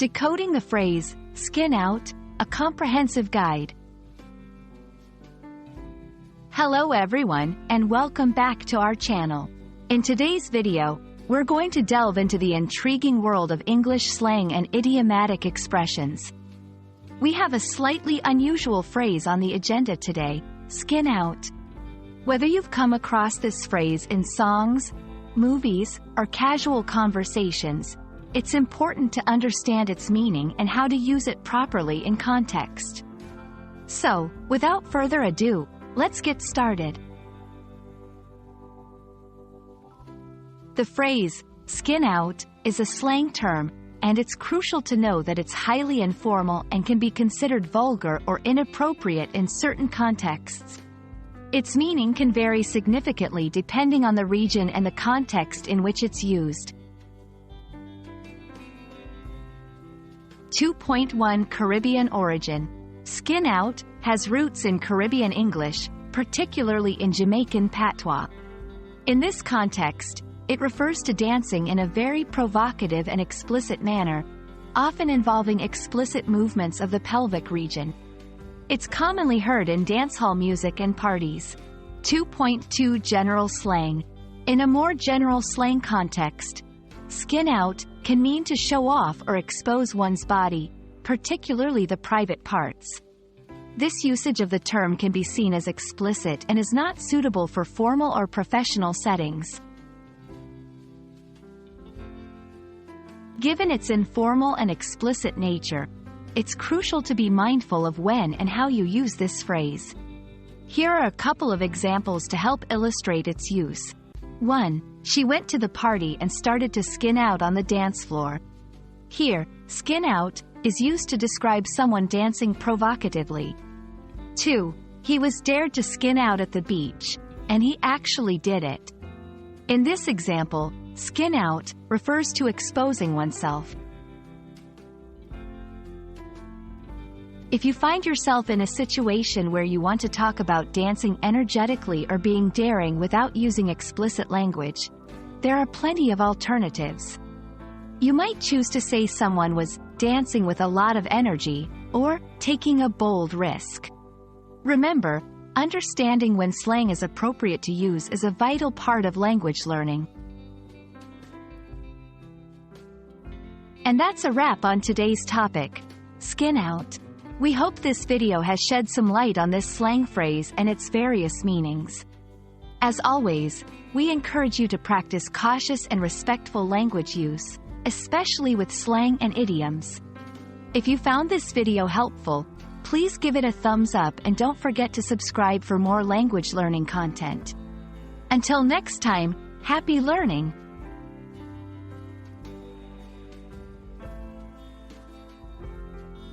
Decoding the phrase, skin out, a comprehensive guide. Hello everyone, and welcome back to our channel. In today's video, we're going to delve into the intriguing world of English slang and idiomatic expressions. We have a slightly unusual phrase on the agenda today, skin out. Whether you've come across this phrase in songs, movies, or casual conversations, it's important to understand its meaning and how to use it properly in context. So, without further ado, let's get started. The phrase, skin out, is a slang term, and it's crucial to know that it's highly informal and can be considered vulgar or inappropriate in certain contexts. Its meaning can vary significantly depending on the region and the context in which it's used. 2.1 Caribbean origin. Skin out has roots in Caribbean English, particularly in Jamaican patois. In this context, it refers to dancing in a very provocative and explicit manner, often involving explicit movements of the pelvic region. It's commonly heard in dancehall music and parties. 2.2 General slang. In a more general slang context, skin out can mean to show off or expose one's body, particularly the private parts. This usage of the term can be seen as explicit and is not suitable for formal or professional settings. Given its informal and explicit nature, it's crucial to be mindful of when and how you use this phrase. Here are a couple of examples to help illustrate its use. 1. She went to the party and started to skin out on the dance floor. Here, skin out is used to describe someone dancing provocatively. 2. He was dared to skin out at the beach, and he actually did it. In this example, skin out refers to exposing oneself. If you find yourself in a situation where you want to talk about dancing energetically or being daring without using explicit language, there are plenty of alternatives. You might choose to say someone was dancing with a lot of energy, or taking a bold risk. Remember, understanding when slang is appropriate to use is a vital part of language learning. And that's a wrap on today's topic, skin out. We hope this video has shed some light on this slang phrase and its various meanings. As always, we encourage you to practice cautious and respectful language use, especially with slang and idioms. If you found this video helpful, please give it a thumbs up and don't forget to subscribe for more language learning content. Until next time, happy learning!